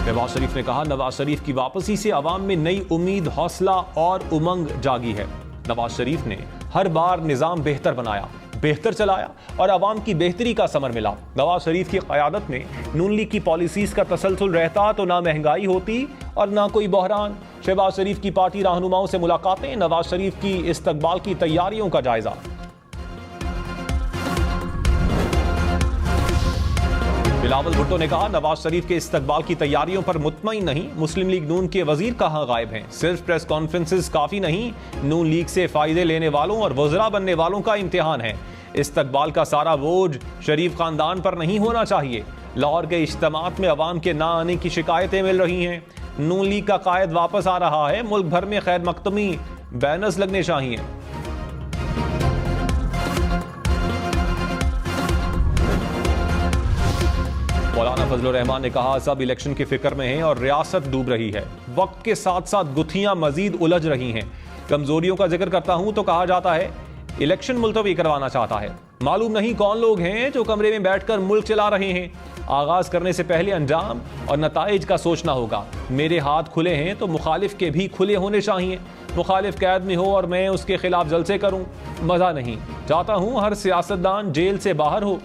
नवाज शरीफ ने कहा, नवाज शरीफ की वापसी से अवाम में नई उम्मीद, हौसला और उमंग जागी है। नवाज शरीफ ने हर बार निजाम बेहतर बनाया, बेहतर चलाया और अवाम की बेहतरी का समर मिला। नवाज शरीफ की क़यादत में नून लीग की पॉलिसीज का तसलसल रहता तो ना महंगाई होती और ना कोई बहरान। शहबाज शरीफ की पार्टी रहनुमाओं से मुलाकातें, नवाज शरीफ की इस्तकबाल की तैयारियों का जायजा। बिलावल भुट्टो ने कहा, नवाज शरीफ के इस्तकबाल की तैयारियों पर मुतमईन नहीं। मुस्लिम लीग नून के वजीर कहां गायब हैं? सिर्फ प्रेस कॉन्फ्रेंसेस काफी नहीं, नून लीग से फायदे लेने वालों और वज़रा बनने वालों का इम्तिहान है। इस्तकबाल का सारा बोझ शरीफ खानदान पर नहीं होना चाहिए। लाहौर के इज्तिमात में अवाम के ना आने की शिकायतें मिल रही हैं। नून लीग का कायद वापस आ रहा है। मुल्क भर में खैर मकदमी बैनर्स लगने चाहिए। मौलाना फजलुर रहमान ने कहा, सब इलेक्शन की फिक्र में हैं और रियासत डूब रही है। वक्त के साथ साथ गुत्थियां मजीद उलझ रही हैं। कमजोरियों का जिक्र करता हूं तो कहा जाता है इलेक्शन मुलतवी करवाना चाहता है। मालूम नहीं कौन लोग हैं जो कमरे में बैठकर मुल्क चला रहे हैं। आगाज करने से पहले अंजाम और नताइज का सोचना होगा। मेरे हाथ खुले हैं तो मुखालिफ के भी खुले होने चाहिए। मुखालिफ कैद में हो और मैं उसके खिलाफ जलसे करूं, मजा नहीं। चाहता हूं हर सियासतदान जेल से बाहर हो।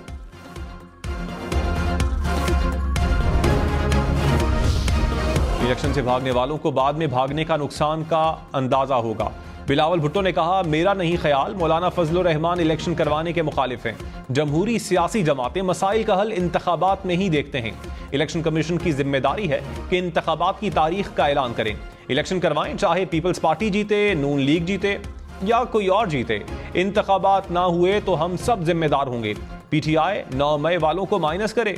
इलेक्शन से भागने वालों को बाद में भागने का नुकसान का अंदाजा होगा। बिलावल भुट्टो ने कहा, मेरा नहीं ख्याल मौलाना फजलुर रहमान इलेक्शन करवाने के मुखालिफ हैं। जमहूरी सियासी जमातें मसाइल का हल इंतखाबात में ही देखते हैं। इलेक्शन कमीशन की जिम्मेदारी है कि इंतखाबात की तारीख का ऐलान करें। इलेक्शन करवाएं, चाहे पीपल्स पार्टी जीते, नून लीग जीते या कोई और जीते। इंतखाबात ना हुए तो हम सब जिम्मेदार होंगे। पीटीआई 9 मई वालों को माइनस करे।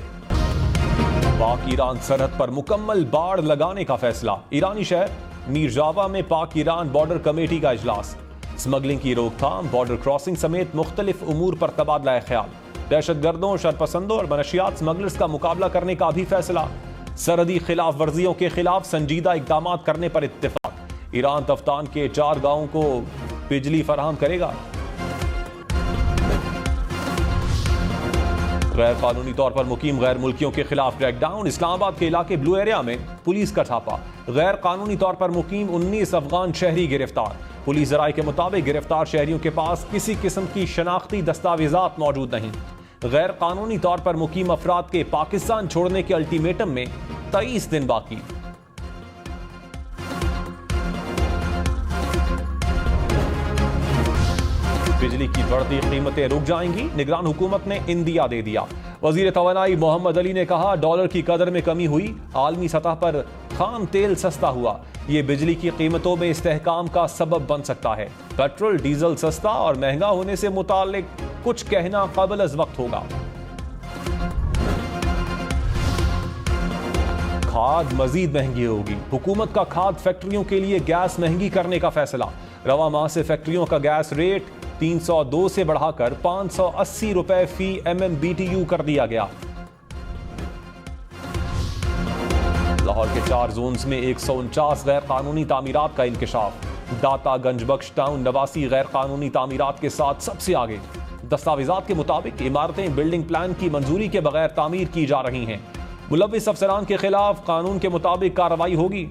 पाक ईरान सरहद पर मुकम्मल बाड़ लगाने का फैसला। ईरानी शहर मीरजावा में पाक ईरान बॉर्डर कमेटी का इजलास। स्मगलिंग की रोकथाम, बॉर्डर क्रॉसिंग समेत मुख्तलिफ उमूर पर तबादला ख्याल। दहशतगर्दों, शरपसंदों और मनशियात स्मगलर्स का मुकाबला करने का भी फैसला। सरहदी खिलाफ वर्जियों के खिलाफ संजीदा इकदाम करने पर इत्तेफाक। ईरान तफ्तान के 4 गांवों को बिजली फराहम करेगा। गैर कानूनी तौर पर मुकीम गैर मुल्कियों के खिलाफ क्रैकडाउन। इस्लामाबाद के इलाके ब्लू एरिया में पुलिस का छापा। गैर कानूनी तौर पर मुकीम 19 अफगान शहरी गिरफ्तार। पुलिस जराये के मुताबिक गिरफ्तार शहरियों के पास किसी किस्म की शनाख्ती दस्तावेजात मौजूद नहीं। गैर कानूनी तौर पर मुकीम अफराद के पाकिस्तान छोड़ने के अल्टीमेटम में 23 दिन बाकी। बिजली की बढ़ती कीमतें रुक जाएंगी, निगरान हुकूमत ने इंदिया दे दिया। वजीर तवानाई मोहम्मद अली ने कहा, डॉलर की कदर में कमी हुई, आलमी सतह पर खाम तेल सस्ता हुआ। ये बिजली की कीमतों में इस्तेहकाम का सबब बन सकता है। पेट्रोल डीजल सस्ता और महंगा होने से मुताल्लिक कुछ कहना काबिल अज़ वक्त होगा। खाद मजीद महंगी होगी। हुकूमत का खाद फैक्ट्रियों के लिए गैस महंगी करने का फैसला। रवा माह से फैक्ट्रियों का गैस रेट 302 से बढ़ाकर 580 रुपए फी MMBTU कर दिया गया। लाहौर के 4 जोन्स में 149 गैर कानूनी तामीरात का इंकशाफ। दाता, गंजबख्श टाउन, नवासी गैर कानूनी तामीरात के साथ सबसे आगे। दस्तावेजात के मुताबिक इमारतें बिल्डिंग प्लान की मंजूरी के बगैर तामीर की जा रही हैं। मुलव्विस अफसरान के खिलाफ कानून के मुताबिक कार्रवाई होगी।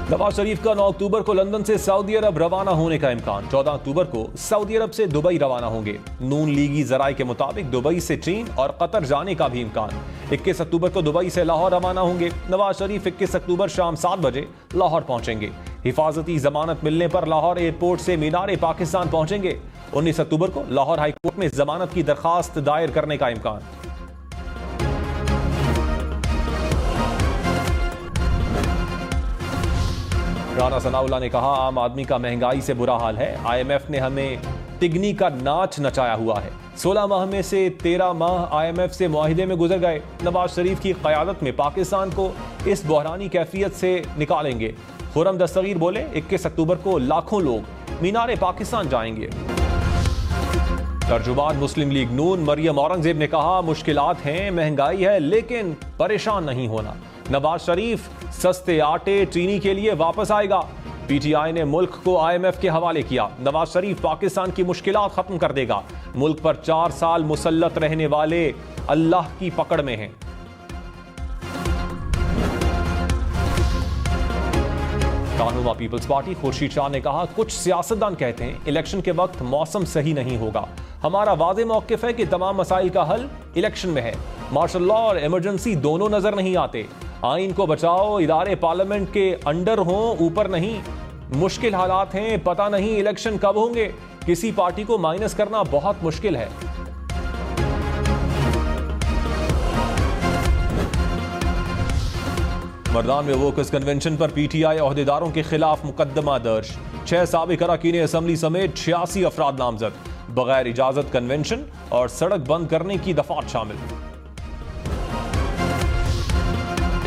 नवाज शरीफ का 9 अक्टूबर को लंदन से सऊदी अरब रवाना होने का इम्कान। 14 अक्टूबर को सऊदी अरब से दुबई रवाना होंगे। नून लीगी जराये के मुताबिक दुबई से चीन और कतर जाने का भी इम्कान। 21 अक्टूबर को दुबई से लाहौर रवाना होंगे। नवाज शरीफ 21 अक्टूबर शाम 7 बजे लाहौर पहुंचेंगे। हिफाजती जमानत मिलने पर लाहौर एयरपोर्ट से मीनार पाकिस्तान पहुंचेंगे। 19 अक्टूबर को लाहौर हाईकोर्ट में जमानत की दरखास्त दायर करने का इम्कान। राना सनाउल्ला ने कहा, आम आदमी का महंगाई से बुरा हाल है। IMF ने हमें तिगनी का नाच नचाया हुआ है। 16 माह में से 13 माह IMF से मुआहिदे में गुजर गए। नवाज शरीफ की क़यादत में पाकिस्तान को इस बहरानी कैफियत से निकालेंगे। खुर्रम दस्तगीर बोले, 21 अक्टूबर को लाखों लोग मीनार पाकिस्तान जाएंगे। तर्जुमान मुस्लिम लीग नून मरियम औरंगजेब ने कहा, मुश्किलात हैं, महंगाई है, लेकिन परेशान नहीं होना। नवाज शरीफ सस्ते आटे चीनी के लिए वापस आएगा। पीटीआई ने मुल्क को IMF के हवाले किया। नवाज शरीफ पाकिस्तान की मुश्किलात खत्म कर देगा। मुल्क पर 4 साल मुसल्लत रहने वाले अल्लाह की पकड़ में हैं। कानूमा पीपल्स पार्टी खुर्शीद शाह ने कहा, कुछ सियासतदान कहते हैं इलेक्शन के वक्त मौसम सही नहीं होगा। हमारा वाज़ेह मौक़िफ़ है कि तमाम मसाइल का हल इलेक्शन में है। मार्शल लॉ और इमरजेंसी दोनों नजर नहीं आते। आइन को बचाओ, इदारे पार्लियामेंट के अंडर हों, ऊपर नहीं। मुश्किल हालात हैं, पता नहीं इलेक्शन कब होंगे। किसी पार्टी को माइनस करना बहुत मुश्किल है। मर्दान में वोकर्स कन्वेंशन पर पीटीआई ओहदेदारों के खिलाफ मुकदमा दर्ज। 6 साबिक अरकान असेंबली समेत 86 अफराद नामजद। बगैर इजाजत कन्वेंशन और सड़क बंद करने की दफात शामिल।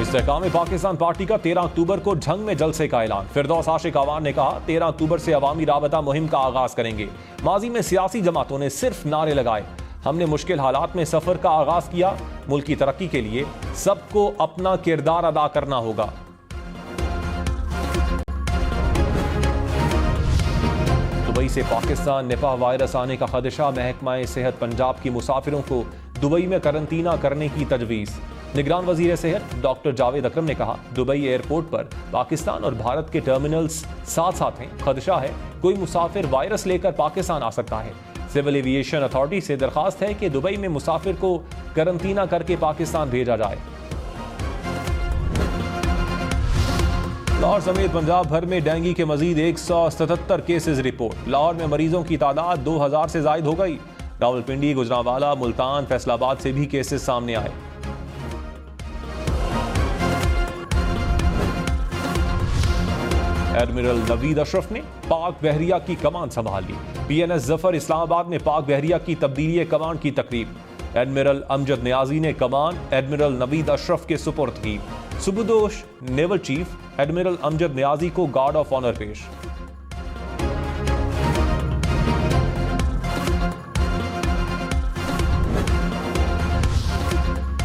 इस्तेहकाम पाकिस्तान पार्टी का 13 अक्टूबर को झंग में जलसे का ऐलान। फिरदौस आशिक अवान ने कहा, 13 अक्टूबर से अवामी राबता मुहिम का आगाज करेंगे। माजी में सियासी जमातों ने सिर्फ नारे लगाए। हमने मुश्किल हालात में सफर का आगाज किया। मुल्क की तरक्की के लिए सबको अपना किरदार अदा करना होगा। दुबई से पाकिस्तान निपाह वायरस आने का खदशा। महकमा सेहत पंजाब की मुसाफिरों को दुबई में करंतना करने की तजवीज़। निगरान वजीर सेहत डॉक्टर जावेद अकरम ने कहा, दुबई एयरपोर्ट पर पाकिस्तान और भारत के टर्मिनल्स साथ साथ हैं। खदशा है कोई मुसाफिर वायरस लेकर पाकिस्तान आ सकता है। सिविल एविएशन अथॉरिटी से दरखास्त है कि दुबई में मुसाफिर को करंतना करके पाकिस्तान भेजा जाए। लाहौर समेत पंजाब भर में डेंगू के मजीद 177 केसेस रिपोर्ट। लाहौर में मरीजों की तादाद 2000 से जायद हो गई। रावलपिंडी, गुजरांवाला, मुल्तान, फैसलाबाद से भी केसेस सामने आए। एडमिरल नवीद अशरफ ने पाक बहरिया की कमान संभाल ली। PNS जफर इस्लामाबाद में पाक बहरिया की तब्दीली कमान की तकरीब। एडमिरल अमजद नियाजी ने कमान एडमिरल नवीद अशरफ के सुपुर्द की। सुबुदोश naval chief admiral Amjad Niazi को गार्ड ऑफ ऑनर पेश।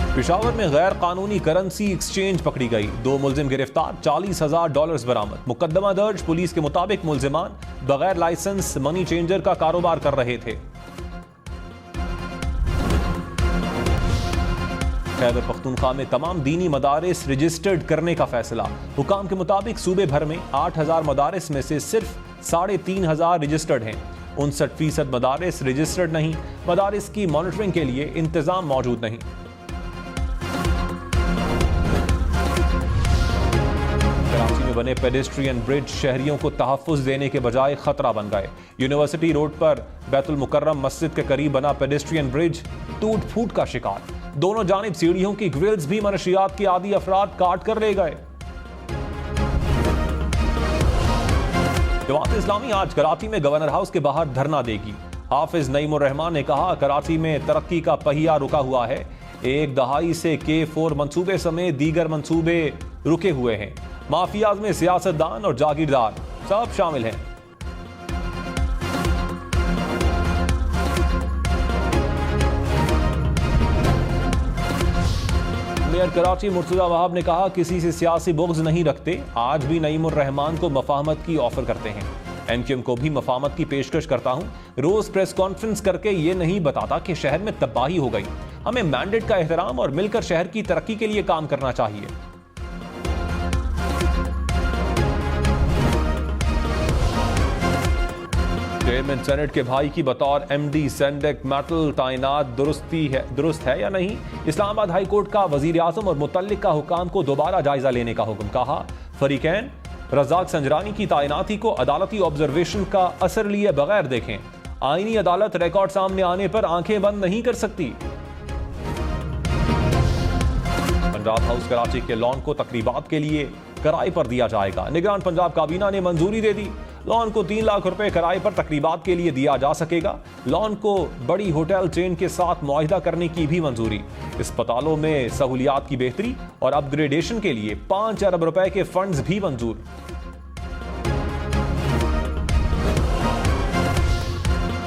पेशावर में गैर कानूनी करेंसी एक्सचेंज पकड़ी गई। 2 मुलजिम गिरफ्तार, $40,000 बरामद। मुकदमा दर्ज। पुलिस के मुताबिक मुलजिमान बगैर लाइसेंस मनी चेंजर का कारोबार कर रहे थे। खैबर पख्तूनख्वा में तमाम दीनी मदारिस रजिस्टर्ड करने का फैसला। हुकाम के मुताबिक सूबे भर में 8,000 मदारिस में से सिर्फ 3,500 रजिस्टर्ड हैं। 59% मदारिस रजिस्टर्ड नहीं। मदारिस की मॉनिटरिंग के लिए इंतजाम मौजूद नहीं। कराची में बने पेडेस्ट्रियन ब्रिज शहरियों को तहफ़्फ़ुज़ देने के बजाय खतरा बन गए। यूनिवर्सिटी रोड पर बैतुल मुकर्रम मस्जिद के करीब बना पेडेस्ट्रियन ब्रिज टूट फूट का शिकार। दोनों जानिब सीढ़ियों की ग्रिल्स भी मनशियात के आदी अफराद काट कर ले गए। जमात इस्लामी आज कराची में गवर्नर हाउस के बाहर धरना देगी। हाफिज नईमुर रहमान ने कहा, कराची में तरक्की का पहिया रुका हुआ है। 1 दहाई से K4 मंसूबे समेत दीगर मंसूबे रुके हुए हैं। माफियाज में सियासतदान और जागीरदार सब शामिल हैं। मेयर कराची मुर्तजा वहाब ने कहा, किसी से सियासी बुग़्ज़ नहीं रखते। आज भी नईमुर रहमान को मफाहमत की ऑफर करते हैं। MQM को भी मफाहमत की पेशकश करता हूं। रोज प्रेस कॉन्फ्रेंस करके ये नहीं बताता कि शहर में तबाही हो गई। हमें मैंडेट का एहतराम और मिलकर शहर की तरक्की के लिए काम करना चाहिए। चेयरमैन सेनेट के भाई की बतौर MD सेंडेक मेटल तैनात दुरुस्त है या नहीं? इस्लामाबाद हाई कोर्ट का वजीर आजम और मुतल्लिका हुकाम को दोबारा जायजा लेने का हुक्म। कहा, फरीकैन रज़ाक संजरानी की तैनाती को अदालती ऑब्जर्वेशन का असर लिए बगैर देखें। आईनी अदालत रिकॉर्ड सामने आने पर आंखें बंद नहीं कर सकती। पंजाब हाउस कराची के लॉन को तकरीबात के लिए किराए पर दिया जाएगा। निगरान पंजाब काबीना ने मंजूरी दे दी। लॉन को 3 लाख रुपए किराए पर तकरीबात के लिए दिया जा सकेगा। लॉन को बड़ी होटल चेन के साथ मुआहिदा करने की भी मंजूरी। अस्पतालों में सहूलियात की बेहतरी और अपग्रेडेशन के लिए 5 अरब रुपए के फंड्स भी मंजूर।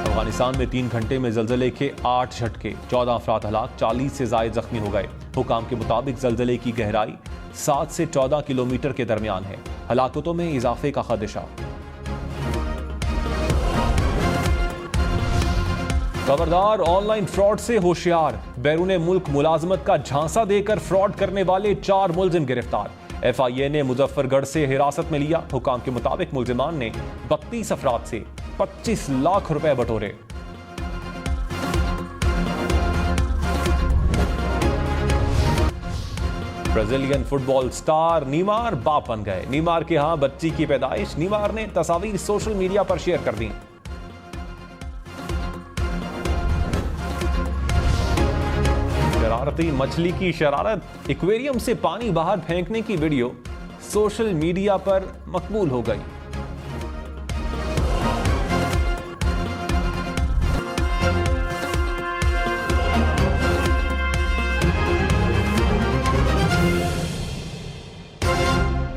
अफगानिस्तान में 3 घंटे में जल्जले के 8 झटके, 14 अफराद हलाक, 40 से ज्यादा जख्मी हो गए। हुकाम के मुताबिक जल्जले की गहराई 7 से 14 किलोमीटर के दरमियान है। हलाकतों में इजाफे का खदशा। खबरदार, ऑनलाइन फ्रॉड से होशियार। बैरून मुल्क मुलाजमत का झांसा देकर फ्रॉड करने वाले 4 मुलजिम गिरफ्तार। FIA ने मुजफ्फरगढ़ से हिरासत में लिया। हुकाम के मुताबिक मुलजिमान ने 32 अफराद से 25 लाख रुपए बटोरे। ब्राजीलियन फुटबॉल स्टार नीमार बाप बन गए। नीमार के यहां बच्ची की पैदाइश। नीमार ने तस्वीर सोशल मीडिया पर शेयर कर दी। शरारती मछली की शरारत। एक्वेरियम से पानी बाहर फेंकने की वीडियो सोशल मीडिया पर मकबूल हो गई।